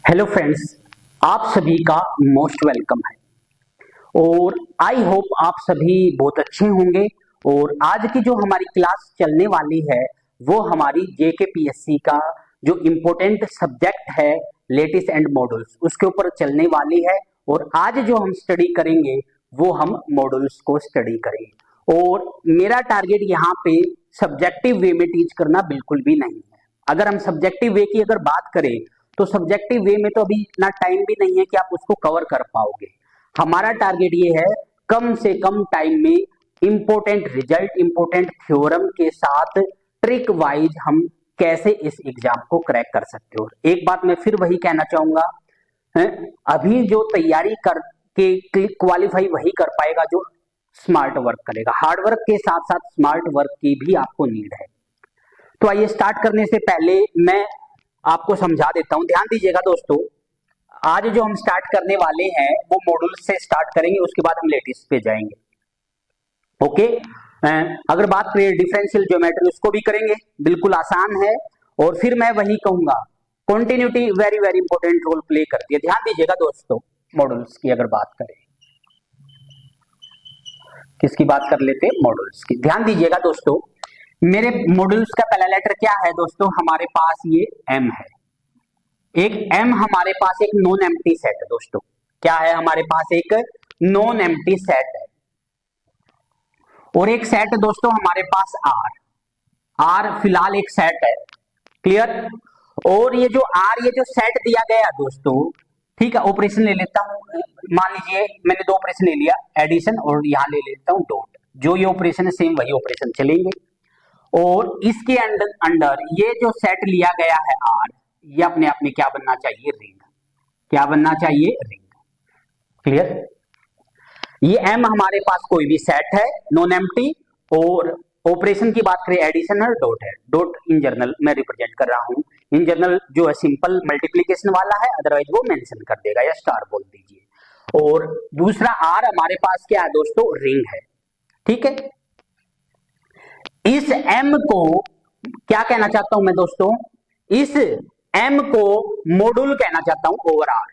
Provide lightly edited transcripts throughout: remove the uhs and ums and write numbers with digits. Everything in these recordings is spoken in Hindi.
हेलो फ्रेंड्स, आप सभी का मोस्ट वेलकम है और आई होप आप सभी बहुत अच्छे होंगे। और आज की जो हमारी क्लास चलने वाली है वो हमारी जेकेपीएससी का जो इम्पोर्टेंट सब्जेक्ट है लेटेस्ट एंड मॉड्यूल्स उसके ऊपर चलने वाली है। और आज जो हम स्टडी करेंगे वो हम मॉड्यूल्स को स्टडी करेंगे। और मेरा टारगेट यहाँ पे सब्जेक्टिव वे में टीच करना बिल्कुल भी नहीं है। अगर हम सब्जेक्टिव वे की अगर बात करें तो सब्जेक्टिव वे में तो अभी इतना टाइम भी नहीं है कि आप उसको कवर कर पाओगे। हमारा टारगेट ये है कम से कम टाइम में इंपॉर्टेंट रिजल्ट, इंपॉर्टेंट थ्योरम के साथ ट्रिक वाइज हम कैसे इस एग्जाम को क्रैक कर सकते हो। एक बात मैं फिर वही कहना चाहूंगा, अभी जो तैयारी करके क्वालिफाई वही कर पाएगा जो स्मार्ट वर्क करेगा। हार्ड वर्क के साथ साथ स्मार्ट वर्क की भी आपको नीड है। तो आइए स्टार्ट करने से पहले मैं आपको समझा देता हूं, ध्यान दीजिएगा दोस्तों। आज जो हम स्टार्ट करने वाले हैं वो मॉड्यूल से स्टार्ट करेंगे, उसके बाद हम लेटेस्ट पे जाएंगे। ओके, अगर बात करें डिफरेंशियल ज्योमेट्री उसको भी करेंगे, बिल्कुल आसान है। और फिर मैं वही कहूंगा continuity very very important role play करती है। ध्यान दीजिएगा दोस्तों, मॉड्यूल्स की अगर बात करें, किसकी बात कर लेते हैं, मॉड्यूल्स की। ध्यान दीजिएगा दोस्तों, मेरे मॉड्यूल्स का पहला लेटर क्या है दोस्तों, हमारे पास ये एम है। एक एम हमारे पास एक नॉन एम्प्टी सेट है दोस्तों। क्या है, हमारे पास एक नॉन एम्प्टी सेट है। और एक सेट दोस्तों हमारे पास आर फिलहाल एक सेट है, क्लियर। और ये जो आर, ये जो सेट दिया गया दोस्तों, ठीक है, ऑपरेशन ले लेता हूं। मान लीजिए मैंने दो ऑपरेशन ले लिया, एडिशन और यहां ले लेता हूं डॉट। जो ये ऑपरेशन है सेम वही ऑपरेशन चलेंगे। और इसके अंडर ये जो सेट लिया गया है आर, ये अपने आप में क्या बनना चाहिए, रिंग। क्या बनना चाहिए, रिंग, क्लियर। ये एम हमारे पास कोई भी सेट है नॉन एम्प्टी। और ऑपरेशन की बात करें एडिशन और डॉट है। डॉट इन जनरल मैं रिप्रेजेंट कर रहा हूं, इन जनरल जो है सिंपल मल्टीप्लीकेशन वाला है, अदरवाइज वो मेंशन कर देगा या स्टार बोल दीजिए। और दूसरा आर हमारे पास क्या है दोस्तों, रिंग है, ठीक है। इस m को क्या कहना चाहता हूं मैं दोस्तों, इस m को मॉड्यूल कहना चाहता हूं ओवर आर।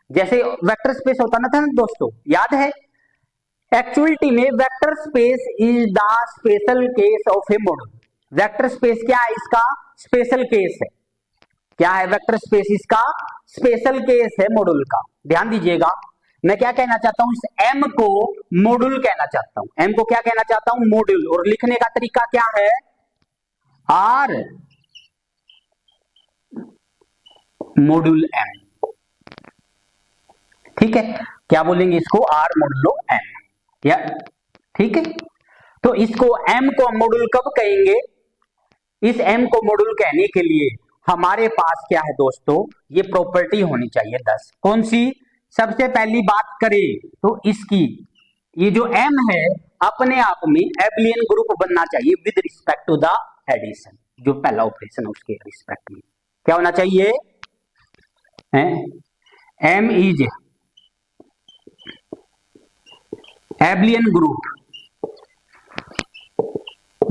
जैसे वेक्टर स्पेस होता ना था दोस्तों, याद है। एक्चुअलिटी में vector space is the special case of A module. Vector space क्या है, इसका स्पेशल केस है। क्या है, वेक्टर स्पेस इसका स्पेशल केस है मॉड्यूल का। ध्यान दीजिएगा, मैं क्या कहना चाहता हूं, इस m को मॉड्यूल कहना चाहता हूं। m को क्या कहना चाहता हूं, मॉड्यूल। और लिखने का तरीका क्या है, r मॉड्यूल m, ठीक है। क्या बोलेंगे इसको, r मॉड्यूलो m, या ठीक है। तो इसको m को मॉड्यूल कब कहेंगे, इस m को मॉड्यूल कहने के लिए हमारे पास क्या है दोस्तों, ये प्रॉपर्टी होनी चाहिए 10। कौन सी, सबसे पहली बात करें तो इसकी ये जो m है अपने आप में एबलियन ग्रुप बनना चाहिए with respect to the addition. जो पहला ऑपरेशन है उसके रिस्पेक्ट में क्या होना चाहिए, m is abelian group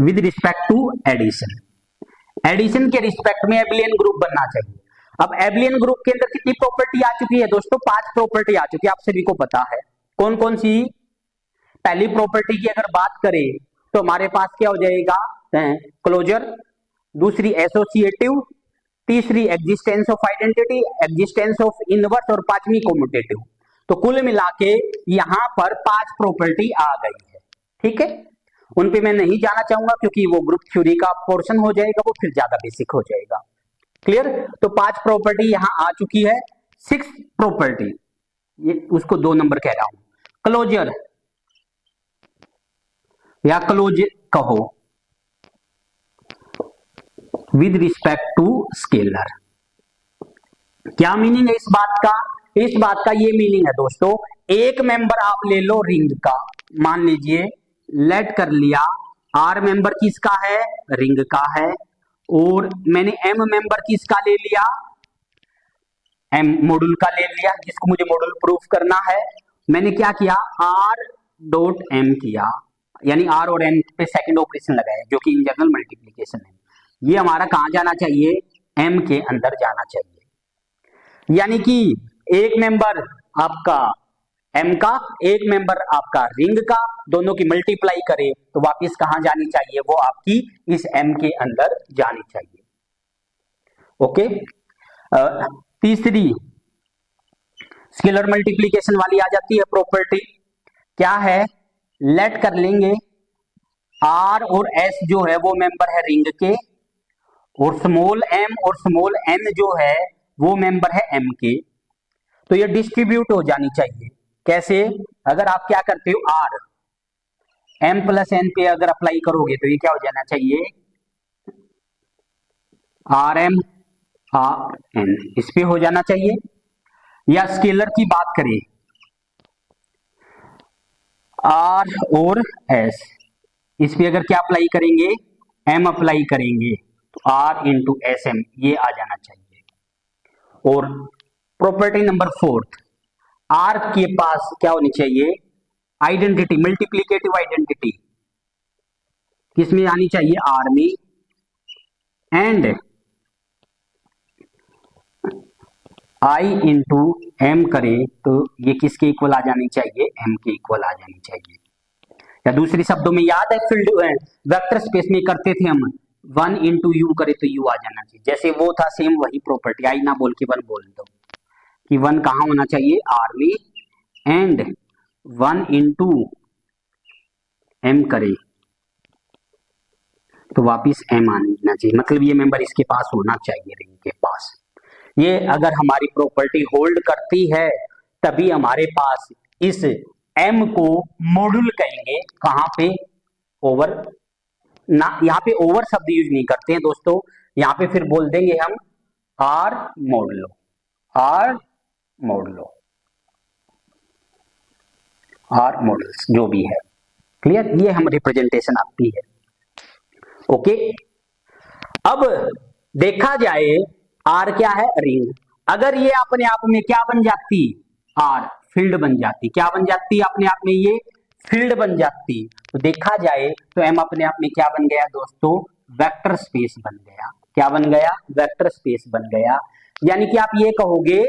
with respect to addition. Addition के रिस्पेक्ट में एबलियन ग्रुप बनना चाहिए। अब एबलियन ग्रुप के अंदर कितनी प्रॉपर्टी आ चुकी है दोस्तों, 5 प्रॉपर्टी आ चुकी है, आप सभी को पता है। कौन कौन सी, पहली प्रॉपर्टी की अगर बात करें तो हमारे पास क्या हो जाएगा, क्लोजर। दूसरी एसोसिएटिव, तीसरी existence of identity, existence of inverse, और पांचवी कोम्यूटेटिव। तो कुल मिला के यहां पर 5 प्रॉपर्टी आ गई है, ठीक है। उन पे मैं नहीं जाना चाहूंगा क्योंकि वो ग्रुप थ्योरी का पोर्शन हो जाएगा, वो फिर ज्यादा बेसिक हो जाएगा, क्लियर। तो 5 प्रॉपर्टी यहां आ चुकी है। 6 प्रॉपर्टी, ये उसको 2 नंबर कह रहा हूं, क्लोजर या क्लोज कहो विद रिस्पेक्ट टू स्केलर। क्या मीनिंग है इस बात का, इस बात का ये मीनिंग है दोस्तों, एक मेंबर आप ले लो रिंग का, मान लीजिए लेट कर लिया, आर मेंबर किसका है, रिंग का है। और मैंने एम मेंबर किसका ले लिया, एम मॉड्यूल का ले लिया, जिसको मुझे मॉड्यूल प्रूफ करना है। मैंने क्या किया, आर डॉट एम किया, यानी आर और एम पे सेकंड ऑपरेशन लगाया जो कि इन जनरल मल्टीप्लीकेशन है। ये हमारा कहां जाना चाहिए, एम के अंदर जाना चाहिए। यानी कि एक मेंबर आपका एम का, एक मेंबर आपका रिंग का, दोनों की मल्टीप्लाई करे तो वापिस कहां जानी चाहिए, वो आपकी इस एम के अंदर जानी चाहिए। ओके। तीसरी स्केलर मल्टीप्लीकेशन वाली आ जाती है प्रॉपर्टी, क्या है, लेट कर लेंगे आर और एस जो है वो मेंबर है रिंग के, और स्मॉल एम और स्मॉल एन जो है वो मेंबर है एम के। तो ये डिस्ट्रीब्यूट हो जानी चाहिए। कैसे, अगर आप क्या करते हो, आर एम प्लस एन पे अगर अप्लाई करोगे तो ये क्या हो जाना चाहिए, आर एम आर एन, इस पे हो जाना चाहिए। या स्केलर की बात करें, आर और एस, इस पे अगर क्या अप्लाई करेंगे, एम अप्लाई करेंगे तो आर इंटू एस एम ये आ जाना चाहिए। और प्रॉपर्टी नंबर 4, आर के पास क्या होनी चाहिए, आइडेंटिटी, मल्टीप्लीकेटिव आइडेंटिटी किसमें आनी चाहिए, आर में, एंड आई इंटू एम करें तो ये किसके इक्वल आ जानी चाहिए, एम के इक्वल आ जानी चाहिए। या दूसरी शब्दों में याद है फील्ड वेक्टर स्पेस में करते थे हम, 1 इंटू यू करे तो यू आ जाना चाहिए, जैसे वो था सेम वही प्रॉपर्टी, आई ना बोल के 1 बोल दो कि 1 कहां होना चाहिए, आर में, एंड 1 इंटू एम करे तो वापिस एम आना चाहिए, मतलब ये मेंबर इसके पास होना चाहिए, रिंग के पास। ये अगर हमारी प्रॉपर्टी होल्ड करती है तभी हमारे पास इस एम को मॉड्यूल कहेंगे, कहां पे, ओवर ना, यहां पे ओवर शब्द यूज नहीं करते हैं दोस्तों, यहां पे फिर बोल देंगे हम R modulo, R modulo, R models जो भी है, क्लियर, ये हम रिप्रेजेंटेशन आपकी है। ओके। अब देखा जाए आर क्या है, रिंग, अगर ये अपने आप में क्या बन जाती, आर फील्ड बन जाती, क्या बन जाती अपने आप में, ये फील्ड बन जाती, तो देखा जाए तो एम अपने आप में क्या बन गया दोस्तों, वेक्टर स्पेस बन गया। क्या बन गया, वेक्टर स्पेस बन गया। यानी कि आप ये कहोगे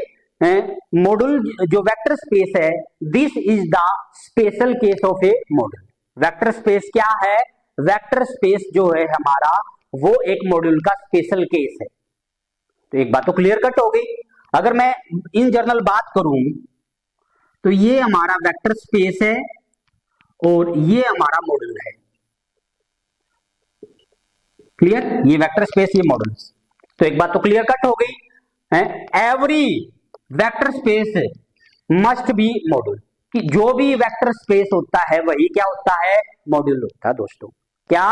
मॉड्यूल जो वेक्टर स्पेस है, this is the special case of A module. Vector space क्या है, वेक्टर स्पेस जो है हमारा वो एक मॉड्यूल का स्पेशल केस है। तो एक बात तो क्लियर कट हो गई। अगर मैं इन जनरल बात करूं तो ये हमारा वेक्टर स्पेस है और ये हमारा मॉड्यूल है, क्लियर, ये वेक्टर स्पेस, ये मॉड्यूल। तो एक बात तो क्लियर कट हो गई है, every vector space must be module, कि जो भी वेक्टर स्पेस होता है वही क्या होता है, मॉड्यूल होता है दोस्तों। क्या,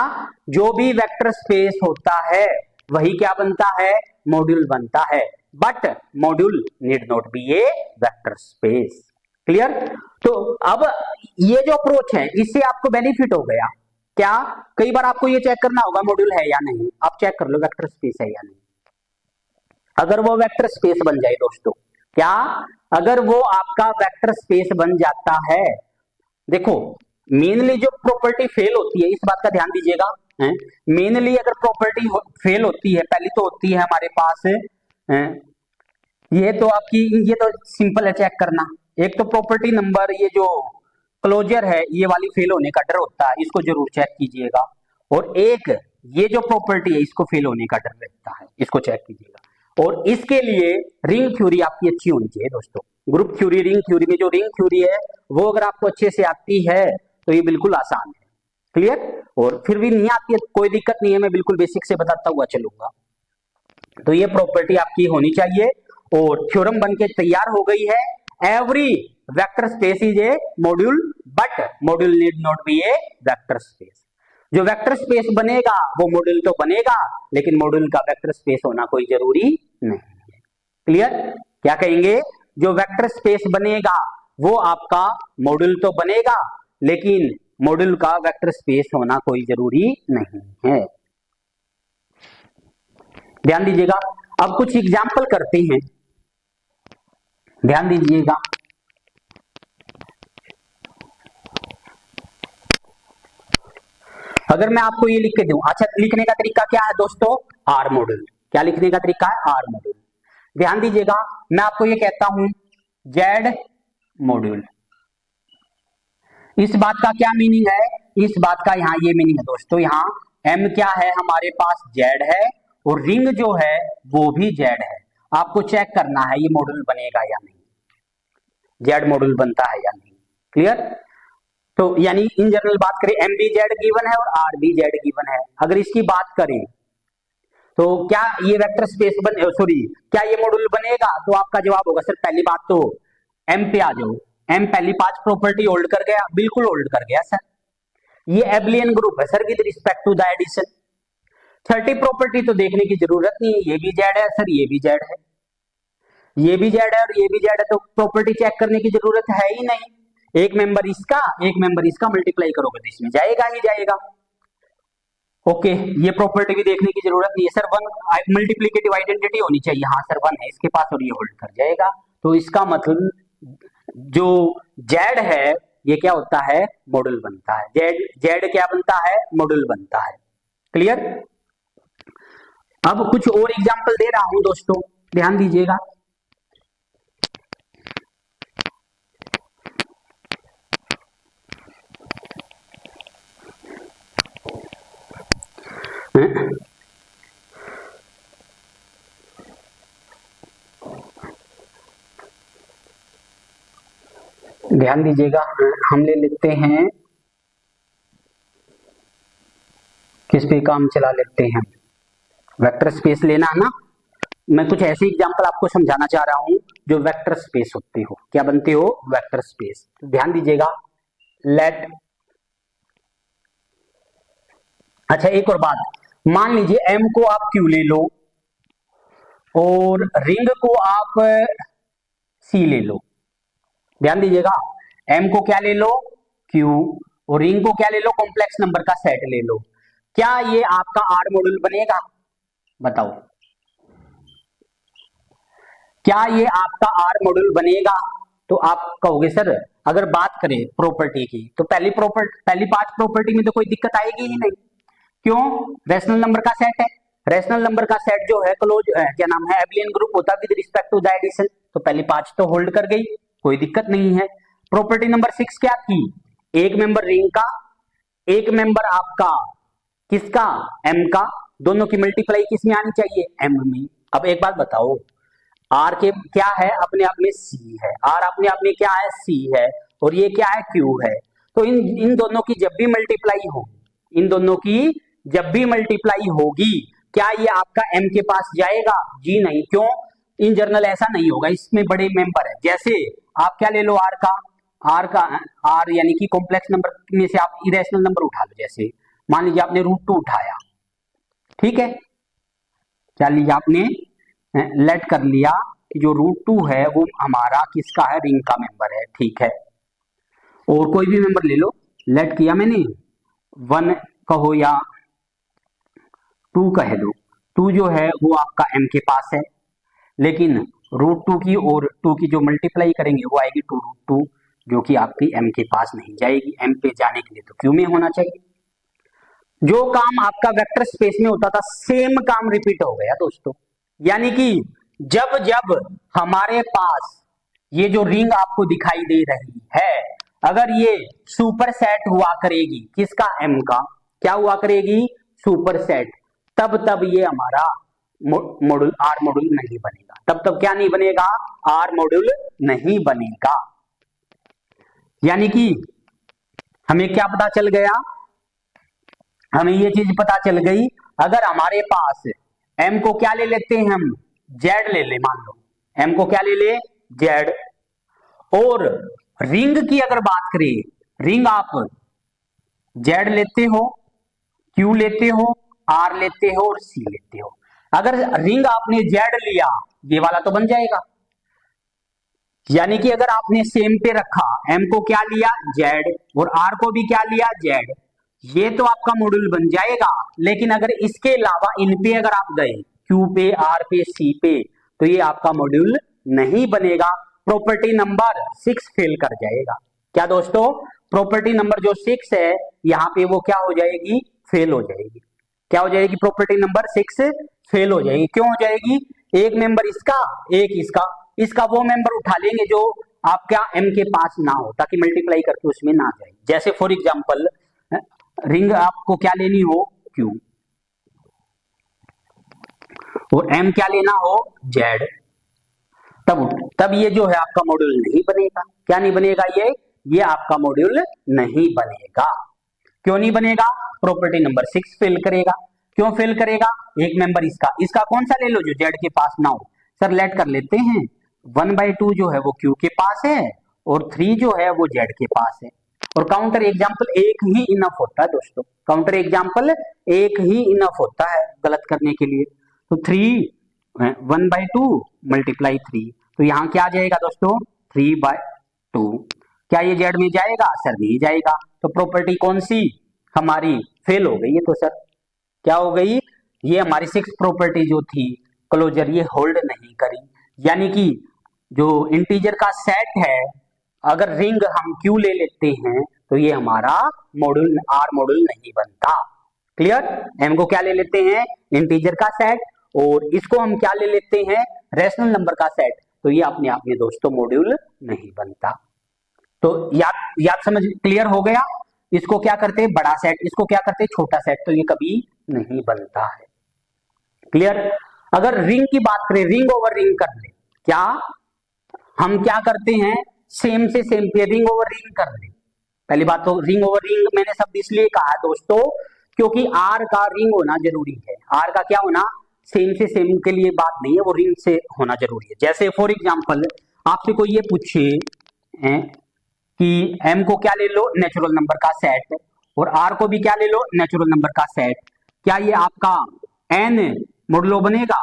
जो भी वेक्टर स्पेस होता है वही क्या बनता है, मॉड्यूल बनता है, but module need not be A vector space, clear. तो अब ये जो अप्रोच है इससे आपको बेनिफिट हो गया, क्या, कई बार आपको ये चेक करना होगा मॉड्यूल है या नहीं, आप चेक कर लो वेक्टर स्पेस है या नहीं। अगर वो वेक्टर स्पेस बन जाए दोस्तों, क्या, अगर वो आपका वेक्टर स्पेस बन जाता है, देखो मेनली जो प्रॉपर्टी फेल होती है, इस बात का ध्यान दीजिएगा, मेनली अगर प्रॉपर्टी फेल होती है, पहली तो होती है हमारे पास ये तो आपकी, ये तो सिंपल है चेक करना, एक तो प्रॉपर्टी नंबर, ये जो क्लोजर है ये वाली फेल होने का डर होता है, इसको जरूर चेक कीजिएगा। और एक ये जो प्रॉपर्टी है इसको फेल होने का डर रहता है, इसको चेक कीजिएगा। और इसके लिए रिंग थ्योरी आपकी अच्छी होनी चाहिए दोस्तों, ग्रुप थ्योरी, रिंग थ्योरी में जो रिंग थ्योरी है वो अगर आपको अच्छे से आती है तो ये बिल्कुल आसान है, क्लियर। और फिर भी नहीं आती है कोई दिक्कत नहीं है, मैं बिल्कुल बेसिक से बताता हुआ चलूंगा। तो ये प्रॉपर्टी आपकी होनी चाहिए और थ्योरम बन के तैयार हो गई है, every vector space is a module but module need not be A vector space. जो वेक्टर स्पेस बनेगा वो मॉड्यूल तो बनेगा, लेकिन मॉड्यूल का वेक्टर स्पेस होना कोई जरूरी नहीं है, क्लियर। क्या कहेंगे, जो वेक्टर स्पेस बनेगा वो आपका मॉड्यूल तो बनेगा, लेकिन मॉड्यूल का वेक्टर स्पेस होना कोई जरूरी नहीं है, ध्यान दीजिएगा। अब कुछ एग्जाम्पल करते हैं, ध्यान दीजिएगा। अगर मैं आपको ये लिख के दूं, अच्छा लिखने का तरीका क्या है दोस्तों, आर मॉड्यूल, क्या लिखने का तरीका है, आर मॉड्यूल। ध्यान दीजिएगा, मैं आपको ये कहता हूं जेड मॉड्यूल। इस बात का क्या मीनिंग है, इस बात का यहाँ ये मीनिंग है दोस्तों, यहाँ एम क्या है हमारे पास, जेड है, और रिंग जो है वो भी जेड है। आपको चेक करना है ये मॉड्यूल बनेगा या नहीं, जेड मॉड्यूल बनता है या नहीं। क्लियर? तो यानी इन जनरल बात करें, एम बी जेड गिवन है और आर बी जेड गिवन है। अगर इसकी बात करें तो क्या ये वेक्टर स्पेस क्या ये मॉड्यूल बनेगा, तो आपका जवाब होगा सर पहली बात तो एम पे आ जाओ। एम पहली 5 प्रॉपर्टी होल्ड कर गया, बिल्कुल होल्ड कर गया सर। ये एबलियन ग्रुप है sir with respect to the addition. 30 property तो देखने की जरूरत नहीं है, ये भी जेड है सर, ये भी जेड है, ये भी जेड है और ये भी जेड है, तो प्रॉपर्टी चेक करने की जरूरत है ही नहीं। एक मेंबर इसका एक मेंबर इसका मल्टीप्लाई करोगे तो इसमें जाएगा ही जाएगा। ओके, ये प्रॉपर्टी भी देखने की जरूरत नहीं है सर, वन मल्टीप्लिकेटिव आइडेंटिटी होनी चाहिए, हाँ सर वन है इसके पास और ये होल्ड कर जाएगा। तो इसका मतलब जो जेड है ये क्या होता है, मॉड्यूल बनता है। जेड जेड क्या बनता है, मॉड्यूल बनता है। क्लियर? अब कुछ और एग्जांपल दे रहा हूं दोस्तों, ध्यान दीजिएगा। ध्यान दीजिएगा, हम ले लेते हैं, किस पे काम चला लेते हैं, वेक्टर स्पेस लेना है ना। मैं कुछ ऐसे एग्जांपल आपको समझाना चाह रहा हूं जो वेक्टर स्पेस होते हो, क्या बनते हो, वेक्टर स्पेस। ध्यान दीजिएगा, लेट, अच्छा एक और बात, मान लीजिए एम को आप क्यू ले लो और रिंग को आप सी ले लो। ध्यान दीजिएगा, एम को क्या ले लो, क्यू, और रिंग को क्या ले लो, कॉम्प्लेक्स नंबर का सेट ले लो। क्या ये आपका आर मॉड्यूल बनेगा, बताओ, क्या ये आपका आर मॉड्यूल बनेगा? तो आप कहोगे सर अगर बात करें प्रॉपर्टी की तो पहली 5 प्रॉपर्टी में तो कोई दिक्कत आएगी ही नहीं। क्यों? रैशनल नंबर का सेट है, रैशनल नंबर का सेट जो है क्लोज क्या नाम है, एबलियन ग्रुप होता है with respect to the addition, तो पहली 5 तो होल्ड कर गई, कोई दिक्कत नहीं है। प्रॉपर्टी नंबर 6 क्या थी, एक मेंबर रिंग का, एक मेंबर आपका किसका, एम का, दोनों की मल्टीप्लाई किस में आनी चाहिए, एम में। अब एक बात बताओ, आर के क्या है, अपने आप में सी है, आर अपने आप में क्या है, सी है, और ये क्या है, क्यू है। तो इन दोनों की जब भी मल्टीप्लाई होगी, इन दोनों की जब भी मल्टीप्लाई होगी, क्या ये आपका एम के पास जाएगा, जी नहीं। क्यों? इन जनरल ऐसा नहीं होगा, इसमें बड़े मेंबर है। जैसे आप क्या ले लो, आर यानी कि कॉम्प्लेक्स नंबर में से आप इरेशनल नंबर उठा लो। जैसे मान लीजिए आपने √2 उठाया, ठीक है, क्या लीजिए आपने लेट कर लिया कि जो √2 है वो हमारा किसका है, रिंग का मेंबर है, ठीक है। और कोई भी मेंबर ले लो, लेट किया मैंने, 1 कहो या 2 कह दो, 2 जो है वो आपका एम के पास है, लेकिन √2 की और 2 की जो मल्टीप्लाई करेंगे वो आएगी 2√2, जो कि आपकी एम के पास नहीं जाएगी। एम पे जाने के लिए तो क्यू में होना चाहिए। जो काम आपका वेक्टर स्पेस में होता था सेम काम रिपीट हो गया दोस्तों। यानी कि जब जब हमारे पास ये जो रिंग आपको दिखाई दे रही है, अगर ये सुपर सेट हुआ करेगी किसका, एम का, क्या हुआ करेगी, सुपर सेट, तब तब ये हमारा मॉड्यूल आर मॉड्यूल नहीं बनेगा। तब क्या नहीं बनेगा, आर मॉड्यूल नहीं बनेगा। यानी कि हमें क्या पता चल गया, हमें ये चीज पता चल गई, अगर हमारे पास एम को क्या ले लेते हैं हम, जेड ले ले, मान लो एम को क्या ले ले, जेड, और रिंग की अगर बात करें, रिंग आप जेड लेते हो, क्यू लेते हो, आर लेते हो और सी लेते हो। अगर रिंग आपने जेड लिया, ये वाला तो बन जाएगा। यानी कि अगर आपने सेम पे रखा, एम को क्या लिया, जेड, और आर को भी क्या लिया, जेड, ये तो आपका मॉड्यूल बन जाएगा। लेकिन अगर इसके अलावा इन पे अगर आप गए, क्यू पे, आर पे, सी पे, तो ये आपका मॉड्यूल नहीं बनेगा। प्रॉपर्टी नंबर 6 फेल कर जाएगा। क्या दोस्तों, प्रॉपर्टी नंबर जो 6 है यहाँ पे वो क्या हो जाएगी, फेल हो जाएगी। क्या हो जाएगी, प्रॉपर्टी नंबर 6 फेल हो जाएगी। क्यों हो जाएगी, एक मेंबर इसका, एक इसका, इसका वो मेंबर उठा लेंगे जो आपका m के पास ना हो, ताकि मल्टीप्लाई करके उसमें ना जाए। जैसे फॉर एग्जांपल रिंग आपको क्या लेनी हो, Q, और m क्या लेना हो, Z, तब ये जो है आपका मॉड्यूल नहीं बनेगा। क्या नहीं बनेगा, ये आपका मॉड्यूल नहीं बनेगा। क्यों नहीं बनेगा, प्रॉपर्टी नंबर 6 फेल करेगा। क्यों फेल करेगा, एक मेंबर इसका कौन सा ले लो जो जेड के पास ना हो। सर लेट कर लेते हैं, 1/2 जो है वो क्यू के पास है और 3 जो है वो जेड के पास है, और काउंटर एग्जाम्पल एक ही इनफ होता है दोस्तों, काउंटर एग्जाम्पल एक ही इनफ होता है गलत करने के लिए। तो 1/2 मल्टीप्लाई 3, तो यहाँ क्या आ जाएगा दोस्तों, 3/2। क्या ये जेड में जाएगा, सर नहीं जाएगा। तो प्रॉपर्टी कौन सी हमारी फेल हो गई है। तो सर क्या हो गई, ये हमारी 6 प्रॉपर्टी जो थी क्लोजर, ये होल्ड नहीं करी। यानी कि जो इंटीजर का सेट है, अगर रिंग हम क्यू ले लेते हैं तो ये हमारा मॉड्यूल आर मॉड्यूल नहीं बनता। क्लियर, एम को क्या ले लेते हैं, इंटीजर का सेट, और इसको हम क्या ले लेते हैं, रैशनल नंबर का सेट, तो ये अपने आप में दोस्तों मॉड्यूल नहीं बनता। तो याद समझ क्लियर हो गया। इसको क्या करते हैं बड़ा सेट, इसको क्या करते हैं छोटा सेट, तो ये कभी नहीं बनता है। क्लियर। अगर रिंग की बात करें, रिंग ओवर रिंग कर ले, क्या हम क्या करते हैं, सेम से सेम पे रिंग ओवर रिंग कर ले। पहली बात तो रिंग ओवर रिंग मैंने शब्द इसलिए कहा है दोस्तों क्योंकि आर का रिंग होना जरूरी है। आर का क्या होना, सेम से सेम के लिए बात नहीं है, वो रिंग से होना जरूरी है। जैसे फॉर एग्जांपल आपसे कोई ये पूछे कि m को क्या ले लो, नेचुरल नंबर का सेट, और r को भी क्या ले लो, नेचुरल नंबर का सेट, क्या ये आपका n मॉडुलो बनेगा,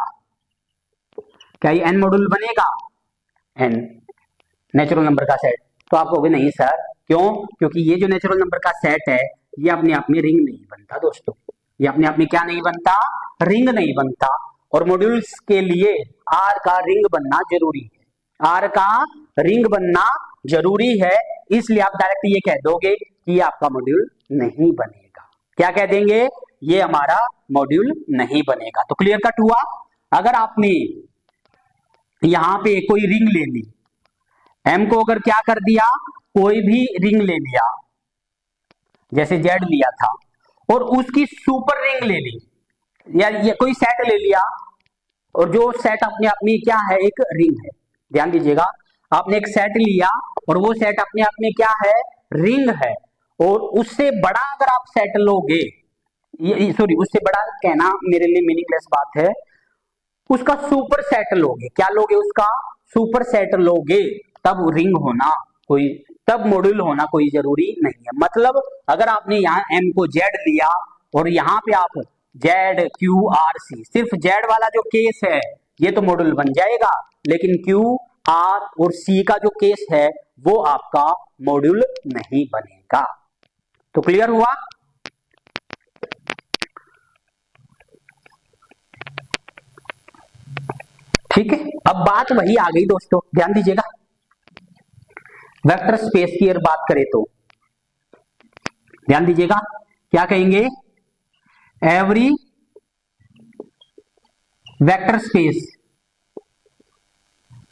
क्या ये n मॉडुल बनेगा, n नेचुरल नंबर का सेट। तो आप कहोगे नहीं सर, क्यों, क्योंकि ये जो नेचुरल नंबर का सेट है ये अपने आप में रिंग नहीं बनता दोस्तों, ये अपने आप में क्या नहीं बनता, रिंग नहीं बनता। और मॉड्यूल्स के लिए r का रिंग बनना जरूरी है, r का रिंग बनना जरूरी है, इसलिए आप डायरेक्ट ये कह दोगे कि ये आपका मॉड्यूल नहीं बनेगा। क्या कह देंगे, ये हमारा मॉड्यूल नहीं बनेगा। तो क्लियर कट हुआ। अगर आपने यहां पे कोई रिंग ले ली, m को अगर क्या कर दिया, कोई भी रिंग ले लिया, जैसे z लिया था, और उसकी सुपर रिंग ले ली, या ये कोई सेट ले लिया, और जो सेट अपने आप में क्या है, एक रिंग है। ध्यान दीजिएगा, आपने एक सेट लिया और वो सेट अपने आप में क्या है, रिंग है, और उससे बड़ा अगर आप सेट लोगे, सॉरी उससे बड़ा कहना मेरे लिए मीनिंगलेस बात है, उसका सुपर सेट लोगे, क्या लोगे, उसका सुपर सेट लोगे, तब रिंग होना कोई, तब मॉड्यूल होना कोई जरूरी नहीं है। मतलब अगर आपने यहाँ m को z लिया और यहाँ पे आप z q r c, सिर्फ z वाला जो केस है ये तो मॉड्यूल बन जाएगा, लेकिन q r और c का जो केस है वो आपका मॉड्यूल नहीं बनेगा। तो क्लियर हुआ। ठीक है, अब बात वही आ गई दोस्तों, ध्यान दीजिएगा। वेक्टर स्पेस की अगर बात करें तो ध्यान दीजिएगा, क्या कहेंगे, every vector space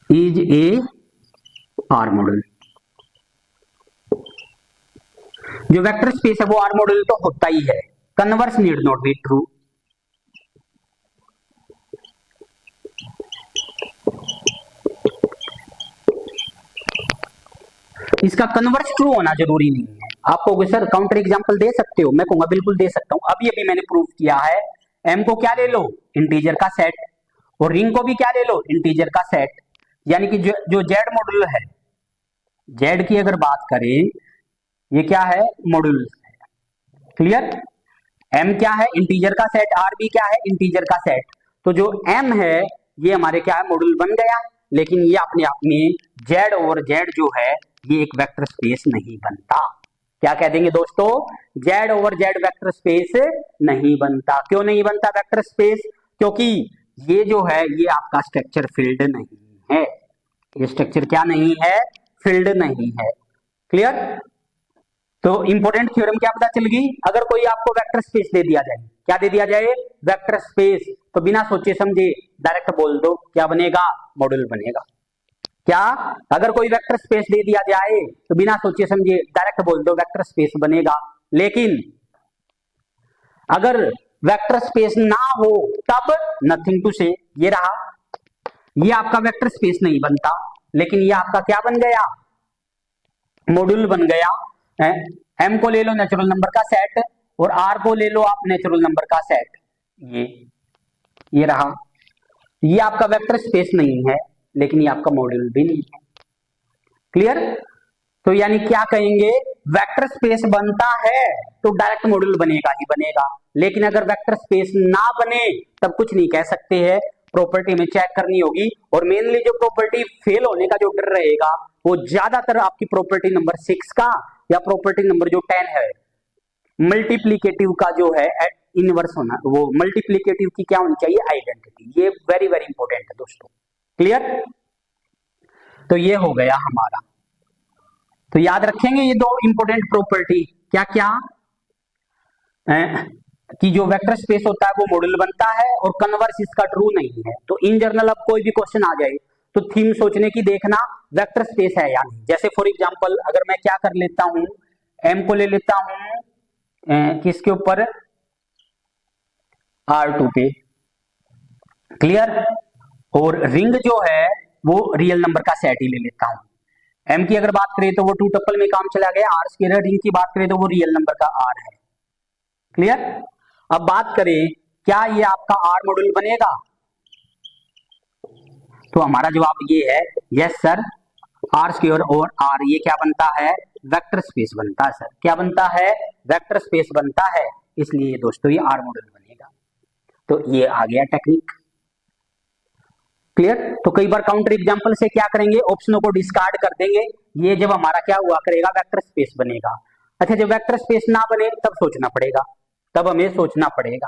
is A R model. जो वेक्टर स्पेस है वो आर मॉडल तो होता ही है, converse need not be true. इसका कन्वर्स ट्रू होना जरूरी नहीं है। आप कहोगे सर काउंटर एग्जांपल दे सकते हो, मैं कहूंगा बिल्कुल दे सकता हूं। अभी अभी मैंने प्रूव किया है, m को क्या ले लो, इंटीजर का सेट, और रिंग को भी क्या ले लो, इंटीजर का सेट। यानी कि जो z मॉड्यूल है, z की अगर बात करें, ये क्या है, मॉड्यूल है। क्लियर, m क्या है, इंटीजर का सेट, r भी क्या है, इंटीजर का सेट। तो जो m है ये हमारे क्या है, मॉड्यूल बन गया, लेकिन ये अपने आप में z ओवर z जो है ये एक वेक्टर स्पेस नहीं बनता। क्या कह देंगे दोस्तों, z over z vector space नहीं बनता। क्यों नहीं बनता वेक्टर स्पेस, क्योंकि ये जो है ये आपका स्ट्रक्चर फील्ड नहीं है, ये स्ट्रक्चर क्या नहीं है, फील्ड नहीं है। क्लियर। तो इंपॉर्टेंट थ्योरम क्या पता चल गई, अगर कोई आपको वेक्टर स्पेस दे दिया जाए, क्या दे दिया जाए, वेक्टर स्पेस, तो बिना सोचे समझे डायरेक्ट बोल दो, क्या बनेगा? मॉड्यूल बनेगा। क्या? अगर कोई वेक्टर स्पेस दे दिया जाए तो बिना सोचे समझे डायरेक्ट बोल दो वेक्टर स्पेस बनेगा। लेकिन अगर वेक्टर स्पेस ना हो तब नथिंग टू से। ये रहा, ये आपका वेक्टर स्पेस नहीं बनता, लेकिन ये आपका क्या बन गया? मॉड्यूल बन गया। एम को ले लो नेचुरल नंबर का सेट और आर को ले लो आप नेचुरल नंबर का सेट। ये रहा, ये आपका वेक्टर स्पेस नहीं है, लेकिन ये आपका मॉड्यूल भी नहीं है। क्लियर? तो यानी क्या कहेंगे? वेक्टर स्पेस बनता है तो डायरेक्ट मॉड्यूल बनेगा ही बनेगा, लेकिन अगर वेक्टर स्पेस ना बने तब कुछ नहीं कह सकते हैं। प्रॉपर्टी में चेक करनी होगी, और मेनली जो प्रॉपर्टी फेल होने का जो डर रहेगा वो ज्यादातर आपकी प्रॉपर्टी नंबर 6 का या प्रॉपर्टी नंबर जो 10 है, मल्टीप्लीकेटिव का जो है इनवर्स होना, वो मल्टीप्लीकेटिव की क्या होनी चाहिए? आइडेंटिटी। ये वेरी वेरी इंपॉर्टेंट है दोस्तों। क्लियर? तो ये हो गया हमारा। तो याद रखेंगे ये दो इंपॉर्टेंट प्रॉपर्टी क्या क्या कि जो वेक्टर स्पेस होता है वो मॉड्यूल बनता है और कन्वर्स इसका ट्रू नहीं है। तो इन जनरल अब कोई भी क्वेश्चन आ जाए तो थीम सोचने की देखना वेक्टर स्पेस है या नहीं। जैसे फॉर एग्जांपल अगर मैं क्या कर लेता हूं, एम को ले लेता हूं किसके ऊपर? R2 पे। क्लियर? और रिंग जो है वो रियल नंबर का सेट ही ले लेता हूं। एम की अगर बात करें तो वो 2 टपल में काम चला गया। आर स्क्वायर रिंग की बात करें तो वो रियल नंबर का आर है। क्लियर? अब बात करें क्या ये आपका आर मॉड्यूल बनेगा? तो हमारा जवाब ये है यस सर, आर स्क्वायर और आर ये क्या बनता है? वेक्टर स्पेस बनता है सर। क्या बनता है? वेक्टर स्पेस बनता है। इसलिए दोस्तों ये आर मॉड्यूल बनेगा। तो ये आ गया टेक्निक। क्लियर? तो कई बार काउंटर एग्जांपल से क्या करेंगे? ऑप्शनों को डिस्कार्ड कर देंगे। ये जब हमारा क्या हुआ करेगा? वेक्टर स्पेस बनेगा। अच्छा, जब वेक्टर स्पेस ना बने तब सोचना पड़ेगा, तब हमें सोचना पड़ेगा।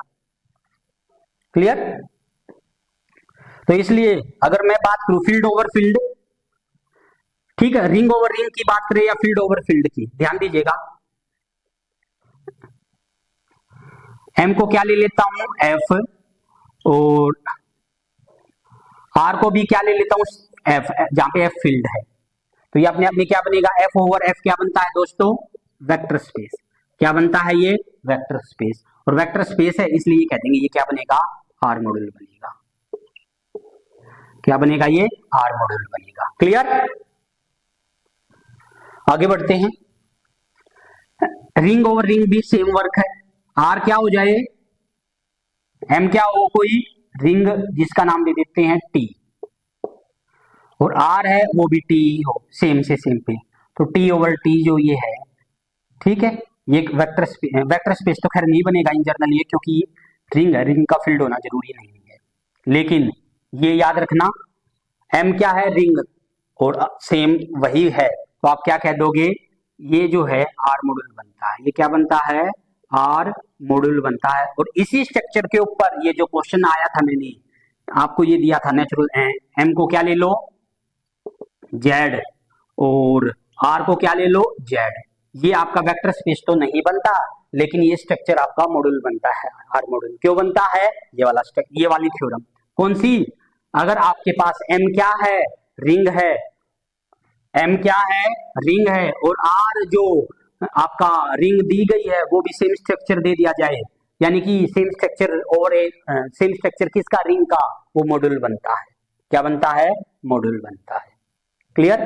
क्लियर? तो इसलिए अगर मैं बात करूं फील्ड ओवर फील्ड, ठीक है, रिंग ओवर रिंग की बात करें या फील्ड ओवर फील्ड की, ध्यान दीजिएगा। एम को क्या ले लेता हूं? एफ, और आर को भी क्या ले लेता हूं? एफ, जहां पे एफ फील्ड है। तो ये अपने आप में क्या बनेगा? एफ ओवर एफ क्या बनता है दोस्तों? Vector space. क्या बनता है ये? Vector space. और वेक्टर स्पेस है इसलिए कह देंगे ये क्या बनेगा? आर मॉड्यूल बनेगा। क्या बनेगा? ये आर मॉड्यूल बनेगा। क्लियर? आगे बढ़ते हैं। रिंग ओवर रिंग भी सेम वर्क है। आर क्या हो जाए? एम क्या हो? कोई रिंग जिसका नाम दे देते हैं टी, और आर है वो भी टी हो, सेम से सेम पे। तो टी ओवर टी जो ये है, ठीक है, ये वेक्टर स्पेस तो खैर नहीं बनेगा इन जनरल ये, क्योंकि रिंग है, रिंग का फील्ड होना जरूरी नहीं है। लेकिन ये याद रखना एम क्या है? रिंग, और सेम वही है, तो आप क्या कह दोगे? ये जो है आर मॉड्यूल बनता है। ये क्या बनता है? आर मॉड्यूल बनता है। और इसी स्ट्रक्चर के ऊपर ये जो क्वेश्चन आया था, मैंने आपको ये दिया था नेचुरल एम को क्या ले लो? जेड, और आर को क्या ले लो? जेड। ये आपका वेक्टर स्पेस तो नहीं बनता, लेकिन ये स्ट्रक्चर आपका मॉड्यूल बनता है। आर मॉड्यूल क्यों बनता है? ये वाली थ्योरम कौन सी? अगर आपके पास एम क्या है? रिंग है। एम क्या है? रिंग है, और आर जो आपका रिंग दी गई है वो भी सेम स्ट्रक्चर दे दिया जाए, यानी कि सेम स्ट्रक्चर, और सेम स्ट्रक्चर किसका? रिंग का, वो मॉड्यूल बनता है। क्या बनता है? मॉड्यूल बनता है। क्लियर?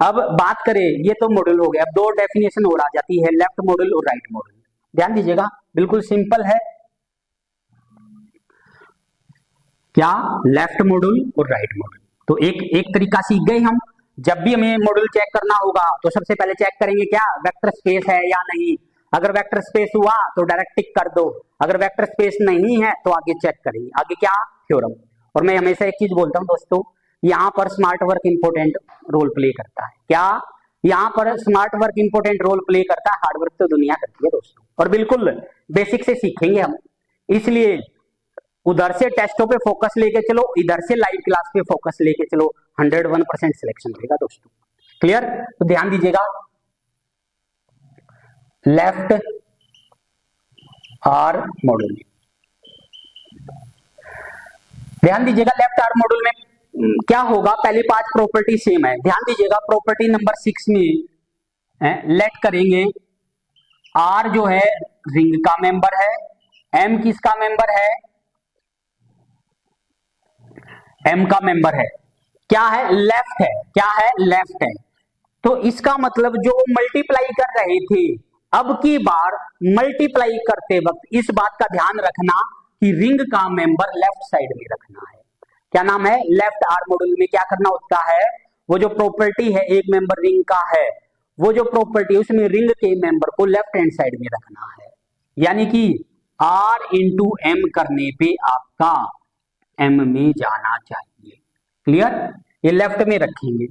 अब बात करें, ये तो मॉड्यूल हो गया। अब दो डेफिनेशन और आ जाती है, लेफ्ट मॉड्यूल और राइट मॉड्यूल। ध्यान दीजिएगा, बिल्कुल सिंपल है। क्या? लेफ्ट मॉड्यूल और राइट मॉड्यूल। तो एक तरीका सीख गए हम। जब भी हमें मॉड्यूल चेक करना होगा तो सबसे पहले चेक करेंगे क्या वेक्टर स्पेस है या नहीं। अगर वेक्टर स्पेस हुआ तो डायरेक्ट टिक कर दो, अगर वेक्टर स्पेस नहीं है तो आगे चेक करेंगे। आगे क्या? थ्योरम। और मैं हमेशा एक चीज बोलता हूं दोस्तों, यहाँ पर smart work important role play करता है। क्या? यहाँ पर smart work important role play करता है। हार्ड वर्क तो दुनिया करती है दोस्तों, और बिल्कुल बेसिक से सीखेंगे हम। इसलिए उधर से टेस्टों पे फोकस लेके चलो, इधर से लाइव क्लास पे फोकस लेके चलो, 101% सिलेक्शन रहेगा दोस्तों। क्लियर? तो ध्यान दीजिएगा, लेफ्ट आर मॉड्यूल, ध्यान दीजिएगा लेफ्ट आर्म मॉड्यूल में क्या होगा, पहली 5 प्रॉपर्टी सेम है। ध्यान दीजिएगा प्रॉपर्टी नंबर 6 में लेट करेंगे आर जो है रिंग का मेंबर है, एम किसका मेंबर है, एम का मेंबर है, क्या है लेफ्ट है, क्या है लेफ्ट है। तो इसका मतलब जो मल्टीप्लाई कर रहे थे, अब की बार मल्टीप्लाई करते वक्त इस बात का ध्यान रखना कि रिंग का मेंबर लेफ्ट साइड में रखना है। क्या नाम है, लेफ्ट आर्म मॉड्यूल में क्या करना होता है, वो जो प्रॉपर्टी है एक मेंबर रिंग का है, वो जो प्रॉपर्टी उसमें रिंग के मेंबर को लेफ्ट हैंड साइड में रखना है। यानी कि आर इंटू एम करने पे आपका एम में जाना चाहिए। क्लियर, ये लेफ्ट में रखेंगे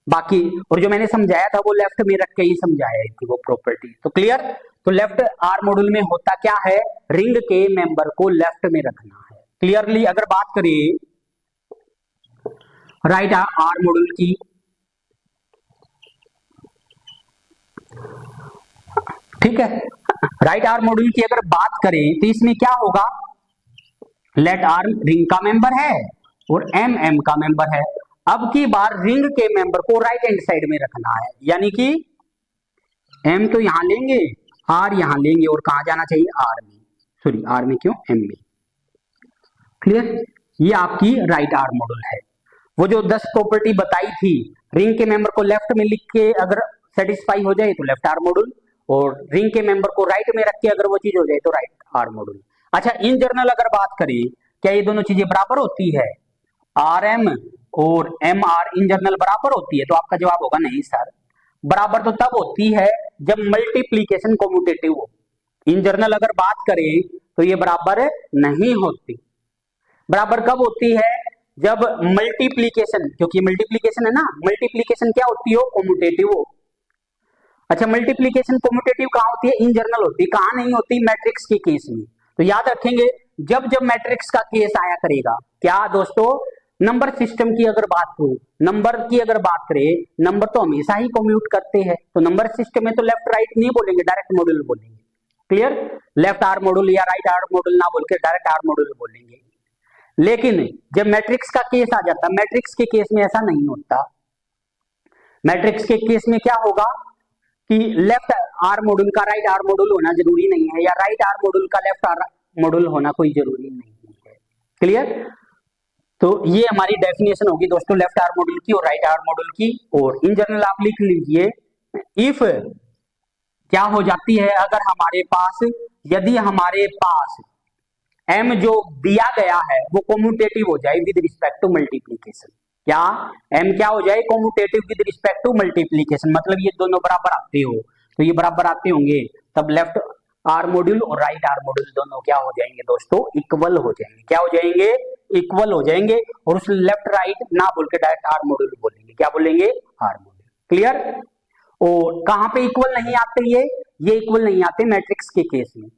बाकी, और जो मैंने समझाया था वो लेफ्ट में रख के ही समझाया थी वो प्रॉपर्टी। तो क्लियर, तो लेफ्ट आर मॉड्यूल में होता क्या है, रिंग के मेंबर को लेफ्ट में रखना है। क्लियरली अगर बात करें राइट आर मॉड्यूल की, ठीक है, राइट आर्म मॉड्यूल की अगर बात करें तो इसमें क्या होगा, लेफ्ट आर्म रिंग का मेंबर है और एम एम का मेंबर है। अब की बार रिंग के मेंबर को राइट हैंड साइड में रखना है, यानी कि एम तो यहां लेंगे, आर यहां लेंगे, और कहां जाना चाहिए आर में, सॉरी आर में क्यों, एम में। क्लियर, ये आपकी राइट आर्म मॉड्यूल है। वो जो 10 प्रॉपर्टी बताई थी, रिंग के मेंबर को लेफ्ट में लिख के अगर सेटिस्फाई हो जाए तो लेफ्ट आर्म मॉड्यूल, और रिंग के मेंबर को राइट में रख के अगर वो चीज हो जाए तो राइट आर्म मॉड्यूल। अच्छा, इन जनरल अगर बात करें, क्या ये दोनों चीजें बराबर होती है, आर एम और एम आर इन जनरल बराबर होती है? तो आपका जवाब होगा नहीं सर, बराबर तो तब होती है जब मल्टीप्लीकेशन कॉम्यूटेटिव हो। इन जनरल अगर बात करें तो ये बराबर नहीं होती। बराबर कब होती है, जब मल्टीप्लीकेशन, क्योंकि मल्टीप्लीकेशन है ना, मल्टीप्लीकेशन क्या होती हो, कॉम्यूटेटिव हो। अच्छा, मल्टीप्लीकेशन कॉम्यूटेटिव कहां होती है, इन जनरल होती है, कहां नहीं होती, मैट्रिक्स के केस में। तो याद रखेंगे जब जब मैट्रिक्स का केस आया करेगा, क्या दोस्तों, नंबर सिस्टम की अगर बात हो, नंबर की अगर बात करें, नंबर तो हमेशा ही कम्यूट करते हैं, तो नंबर सिस्टम में तो लेफ्ट राइट नहीं बोलेंगे, डायरेक्ट मॉड्यूल बोलेंगे। क्लियर, लेफ्ट आर्म मॉड्यूल या राइट आर्म मॉड्यूल ना बोल के डायरेक्ट आर्म मॉड्यूल बोलेंगे। लेकिन जब मैट्रिक्स का केस आ जाता, मैट्रिक्स के केस में ऐसा नहीं होता। मैट्रिक्स के केस में क्या होगा कि लेफ्ट आर्म मॉड्यूल का राइट आर्म मॉड्यूल होना जरूरी नहीं है, या राइट आर्म मॉड्यूल का लेफ्ट आर्म मॉड्यूल होना कोई जरूरी नहीं है। क्लियर, तो ये हमारी डेफिनेशन होगी दोस्तों लेफ्ट आर्म मॉड्यूल की और राइट आर्म मॉड्यूल की। और इन जनरल आप लिख लीजिए, इफ क्या हो जाती है, अगर हमारे पास, यदि हमारे पास एम जो दिया गया है वो कॉम्यूटेटिव हो जाए विद रिस्पेक्ट टू मल्टीप्लीकेशन, क्या एम क्या हो जाए, commutative with respect to multiplication, मतलब ये दोनों बराबर आते हो, तो ये बराबर आते होंगे, तब लेफ्ट आर्म मॉड्यूल और राइट आर्म मॉड्यूल दोनों क्या हो जाएंगे दोस्तों, इक्वल हो जाएंगे। क्या हो जाएंगे, इक्वल हो जाएंगे। और उस लेफ्ट राइट ना बोल के डायरेक्ट आर्म मॉड्यूल बोलेंगे, क्या बोलेंगे, आर्म मॉड्यूल। क्लियर, और कहां पे इक्वल नहीं आते, ये इक्वल नहीं आते मैट्रिक्स के केस में।